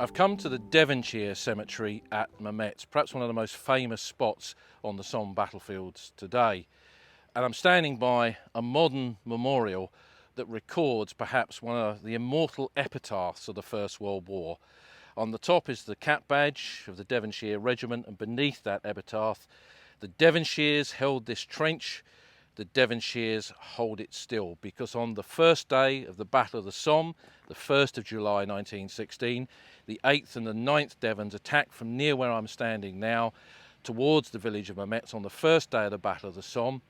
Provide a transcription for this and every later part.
I've come to the Devonshire Cemetery at Mametz, perhaps one of the most famous spots on the Somme battlefields today. And I'm standing by a modern memorial that records perhaps one of the immortal epitaphs of the First World War. On the top is the cap badge of the Devonshire Regiment, and beneath that epitaph, the Devonshires held this trench, the Devonshires hold it still, because on the first day of the Battle of the Somme, the 1st of July 1916, the 8th and the 9th Devons attacked from near where I'm standing now towards the village of Mametz on the first day of the Battle of the Somme,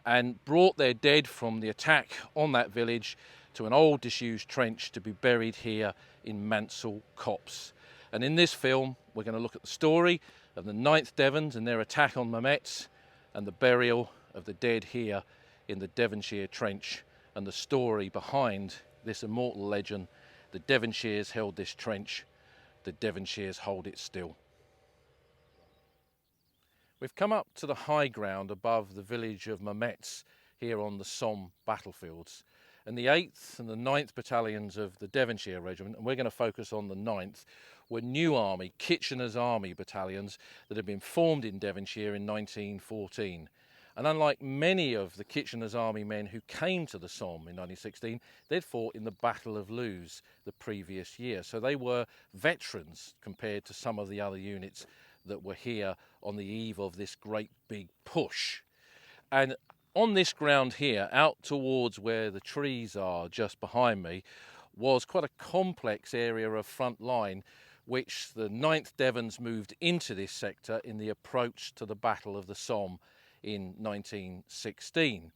and brought their dead from the attack on that village to an old disused trench to be buried here in Mansell Copse. And in this film we're going to look at the story of the 9th Devons and their attack on Mametz, and the burial of the dead here in the Devonshire trench, and the story behind this immortal legend: the Devonshires held this trench, the Devonshires hold it still. We've come up to the high ground above the village of Mametz here on the Somme battlefields, and the 8th and the 9th Battalions of the Devonshire Regiment, and we're going to focus on the 9th, were New Army, Kitchener's Army battalions that had been formed in Devonshire in 1914. And unlike many of the Kitchener's Army men who came to the Somme in 1916, they'd fought in the Battle of Loos the previous year. So they were veterans compared to some of the other units that were here on the eve of this great big push. And on this ground here, out towards where the trees are just behind me, was quite a complex area of front line, which the 9th Devons moved into this sector in the approach to the Battle of the Somme in 1916.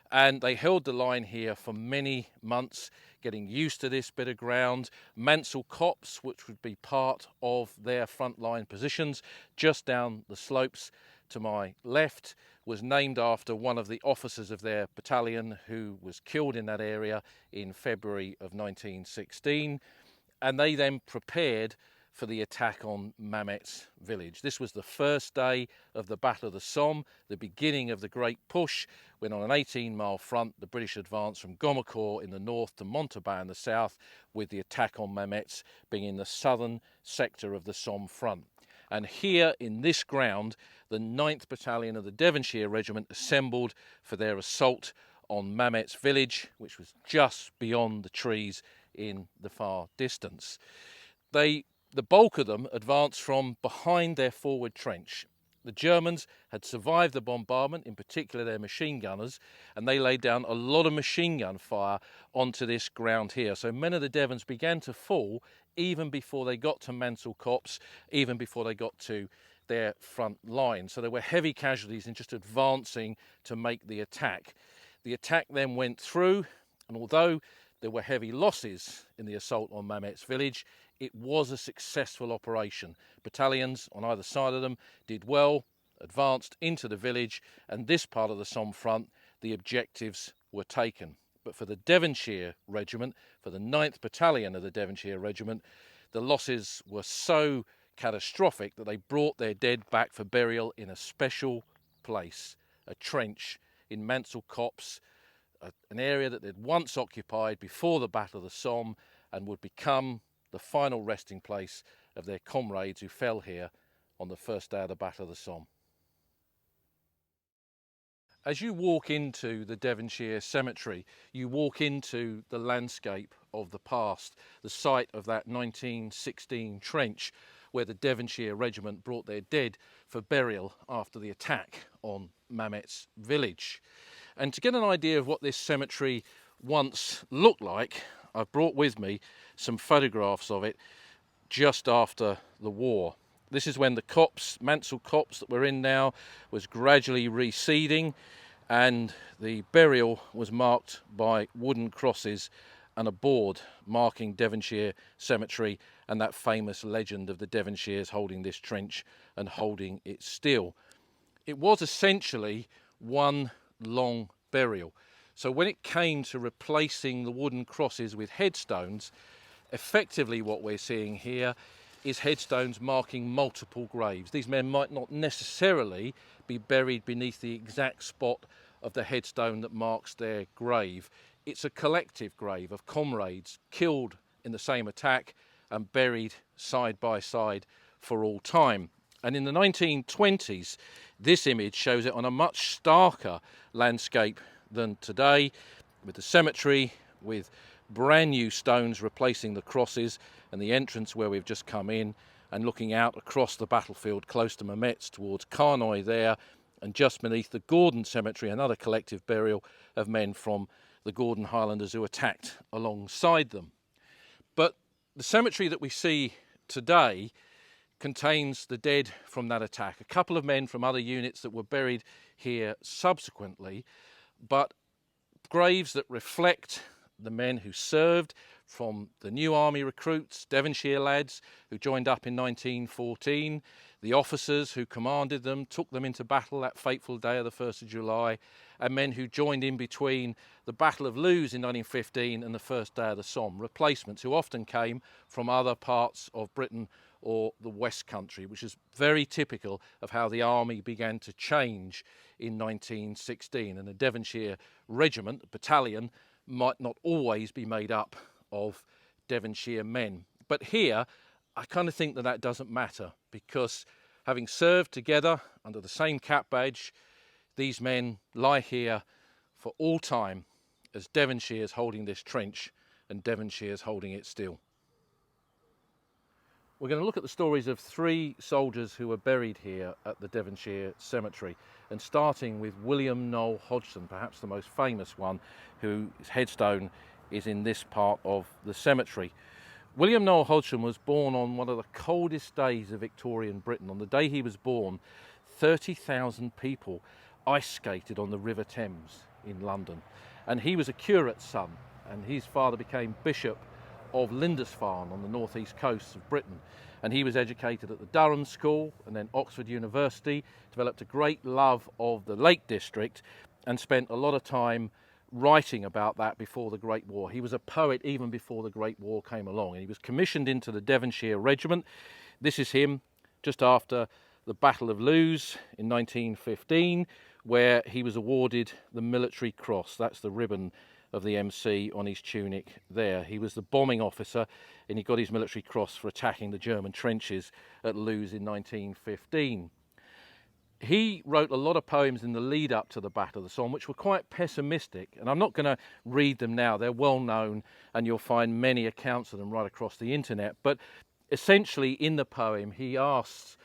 And they held the line here for many months, getting used to this bit of ground. Mansell Copse, which would be part of their frontline positions just down the slopes to my left, was named after one of the officers of their battalion who was killed in that area in February of 1916. And they then prepared for the attack on Mametz village. This was the first day of the Battle of the Somme, the beginning of the great push, when on an 18-mile front the British advanced from Gommecourt in the north to Montauban in the south, with the attack on Mametz being in the southern sector of the Somme front. And here in this ground, the 9th Battalion of the Devonshire Regiment assembled for their assault on Mametz village, which was just beyond the trees in the far distance. The bulk of them advanced from behind their forward trench. The Germans had survived the bombardment, in particular their machine gunners, and they laid down a lot of machine gun fire onto this ground here. So many of the Devons began to fall even before they got to Mansell Copse, even before they got to their front line. So there were heavy casualties in just advancing to make the attack. The attack then went through, and although there were heavy losses in the assault on Mametz village, it was a successful operation. Battalions on either side of them did well, advanced into the village, and this part of the Somme front, the objectives were taken. But for the Devonshire Regiment, for the 9th Battalion of the Devonshire Regiment, the losses were so catastrophic that they brought their dead back for burial in a special place, a trench in Mansell Copse, an area that they'd once occupied before the Battle of the Somme and would become the final resting place of their comrades who fell here on the first day of the Battle of the Somme. As you walk into the Devonshire Cemetery, you walk into the landscape of the past, the site of that 1916 trench where the Devonshire Regiment brought their dead for burial after the attack on Mametz village. And to get an idea of what this cemetery once looked like, I've brought with me some photographs of it just after the war. This is when the copse, Mansell Copse that we're in now, was gradually reseeding, and the burial was marked by wooden crosses and a board marking Devonshire Cemetery and that famous legend of the Devonshires holding this trench and holding it still. It was essentially one long burial. So when it came to replacing the wooden crosses with headstones, effectively what we're seeing here is headstones marking multiple graves. These men might not necessarily be buried beneath the exact spot of the headstone that marks their grave. It's a collective grave of comrades killed in the same attack and buried side by side for all time. And in the 1920s, this image shows it on a much starker landscape than today, with the cemetery, with brand new stones replacing the crosses, and the entrance where we've just come in, and looking out across the battlefield close to Mametz towards Carnoy there, and just beneath the Gordon Cemetery, another collective burial of men from the Gordon Highlanders who attacked alongside them. But the cemetery that we see today contains the dead from that attack. A couple of men from other units that were buried here subsequently, but graves that reflect the men who served, from the new army recruits, Devonshire lads who joined up in 1914, the officers who commanded them, took them into battle that fateful day of the 1st of July, and men who joined in between the Battle of Lewes in 1915 and the first day of the Somme, replacements who often came from other parts of Britain or the West Country, which is very typical of how the army began to change in 1916. And the Devonshire Regiment, the battalion, might not always be made up of Devonshire men. But here, I kind of think that that doesn't matter, because having served together under the same cap badge, these men lie here for all time as Devonshire's holding this trench and Devonshire's holding it still. We're going to look at the stories of 3 soldiers who were buried here at the Devonshire Cemetery, and starting with William Null Hodgson, perhaps the most famous one, whose headstone is in this part of the cemetery. William Null Hodgson was born on one of the coldest days of Victorian Britain. On the day he was born, 30,000 people ice skated on the River Thames in London, and he was a curate's son, and his father became Bishop of Lindisfarne on the northeast coast of Britain, and he was educated at the Durham School and then Oxford University, developed a great love of the Lake District, and spent a lot of time writing about that before the Great War. He was a poet even before the Great War came along, and he was commissioned into the Devonshire Regiment. This is him just after the Battle of Lewes in 1915, where he was awarded the Military Cross. That's the ribbon of the MC on his tunic there. He was the bombing officer, and he got his Military Cross for attacking the German trenches at Lewes in 1915. He wrote a lot of poems in the lead up to the Battle of the Somme, which were quite pessimistic, and I'm not going to read them now. They're well known, and you'll find many accounts of them right across the internet. But essentially in the poem he asks,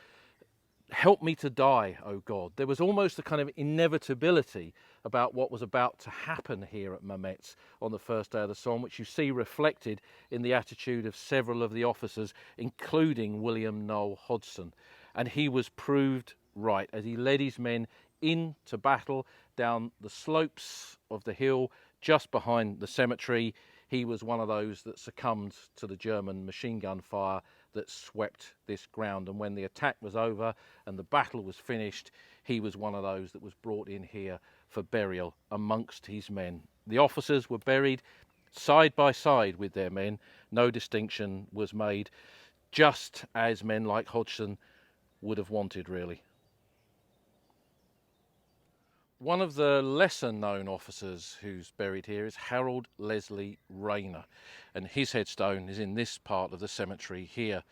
"Help me to die, O God." There was almost a kind of inevitability about what was about to happen here at Mametz on the first day of the Somme, which you see reflected in the attitude of several of the officers, including William Null Hodgson. And he was proved right as he led his men into battle down the slopes of the hill just behind the cemetery. He was one of those that succumbed to the German machine gun fire that swept this ground, and when the attack was over and the battle was finished, he was one of those that was brought in here for burial amongst his men. The officers were buried side by side with their men. No distinction was made, just as men like Hodgson would have wanted, really. One of the lesser known officers who's buried here is Harold Leslie Raina, and his headstone is in this part of the cemetery here.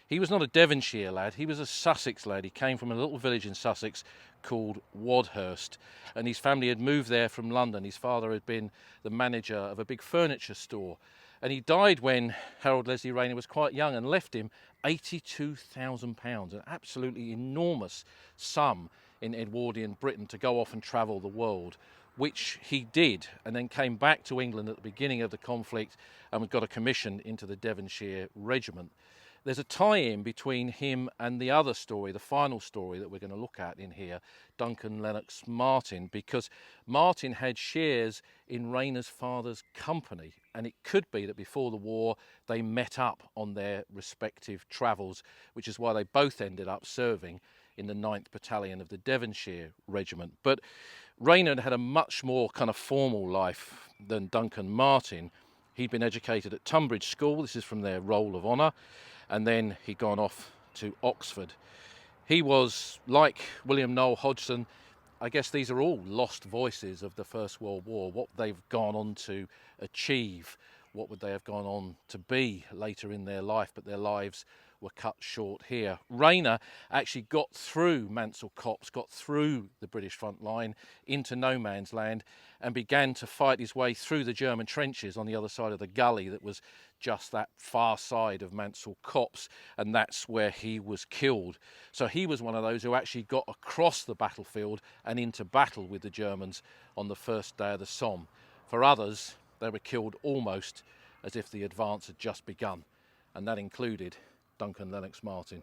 He was not a Devonshire lad, he was a Sussex lad. He came from a little village in Sussex called Wadhurst, and his family had moved there from London. His father had been the manager of a big furniture store, and he died when Harold Leslie Raina was quite young and left him £82,000, an absolutely enormous sum in Edwardian Britain to go off and travel the world, which he did, and then came back to England at the beginning of the conflict and got a commission into the Devonshire Regiment. There's a tie-in between him and the other story, the final story that we're going to look at in here, Duncan, Lennox, Martin, because Martin had shares in Raina's father's company, and it could be that before the war they met up on their respective travels, which is why they both ended up serving in the 9th Battalion of the Devonshire Regiment. But Raina had a much more kind of formal life than Duncan Martin. He'd been educated at Tunbridge School, this is from their Roll of Honour, and then he'd gone off to Oxford. He was, like William Null Hodgson, I guess these are all lost voices of the First World War, what they've gone on to achieve, what would they have gone on to be later in their life, but their lives were cut short here. Raina actually got through Mansell Copse, got through the British front line into no man's land and began to fight his way through the German trenches on the other side of the gully that was just that far side of Mansell Copse, and that's where he was killed. So he was one of those who actually got across the battlefield and into battle with the Germans on the first day of the Somme. For others, they were killed almost as if the advance had just begun, and that included Duncan Lennox Martin.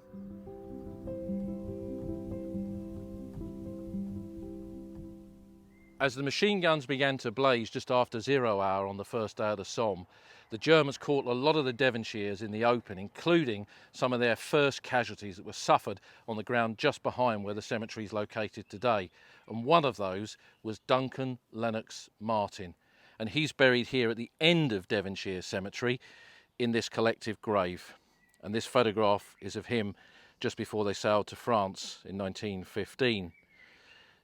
As the machine guns began to blaze just after 0 hour on the first day of the Somme, the Germans caught a lot of the Devonshires in the open, including some of their first casualties that were suffered on the ground just behind where the cemetery is located today. And one of those was Duncan Lennox Martin. And he's buried here at the end of Devonshire Cemetery in this collective grave. And this photograph is of him just before they sailed to France in 1915.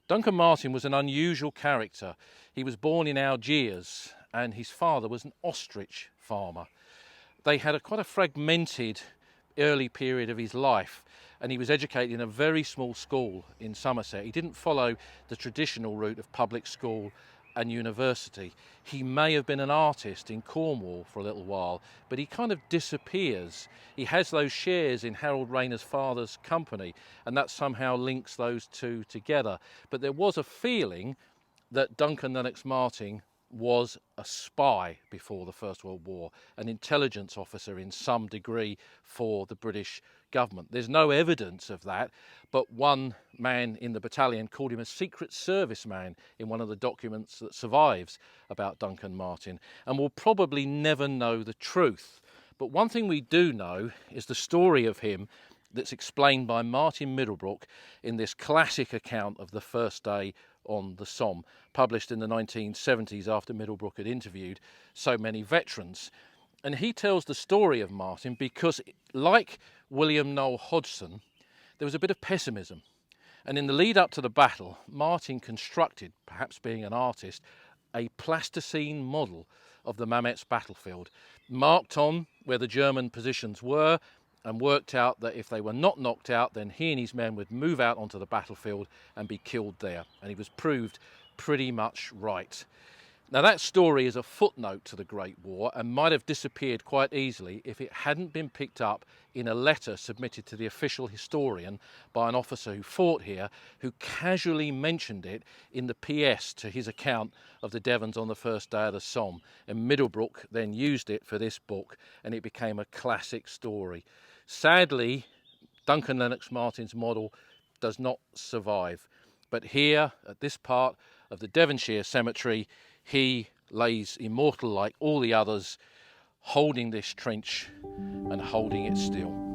Duncan Martin was an unusual character. He was born in Algiers and his father was an ostrich farmer. They had quite a fragmented early period of his life, and he was educated in a very small school in Somerset. He didn't follow the traditional route of public school and university. He may have been an artist in Cornwall for a little while, but he kind of disappears. He has those shares in Harold Raina's father's company, and that somehow links those two together. But there was a feeling that Duncan Lennox Martin was a spy before the First World War, an intelligence officer in some degree for the British government. There's no evidence of that, but one man in the battalion called him a secret service man in one of the documents that survives about Duncan Martin, and we'll probably never know the truth. But one thing we do know is the story of him that's explained by Martin Middlebrook in this classic account of the first day on the Somme, published in the 1970s after Middlebrook had interviewed so many veterans. And he tells the story of Martin because, like William Null Hodgson, there was a bit of pessimism. And in the lead up to the battle, Martin constructed, perhaps being an artist, a plasticine model of the Mametz battlefield, marked on where the German positions were, and worked out that if they were not knocked out, then he and his men would move out onto the battlefield and be killed there. And he was proved pretty much right. Now that story is a footnote to the Great War and might have disappeared quite easily if it hadn't been picked up in a letter submitted to the official historian by an officer who fought here, who casually mentioned it in the PS to his account of the Devons on the first day of the Somme. And Middlebrook then used it for this book, and it became a classic story. Sadly, Duncan Lennox Martin's model does not survive. But here, at this part of the Devonshire Cemetery, he lays immortal like all the others, holding this trench and holding it still.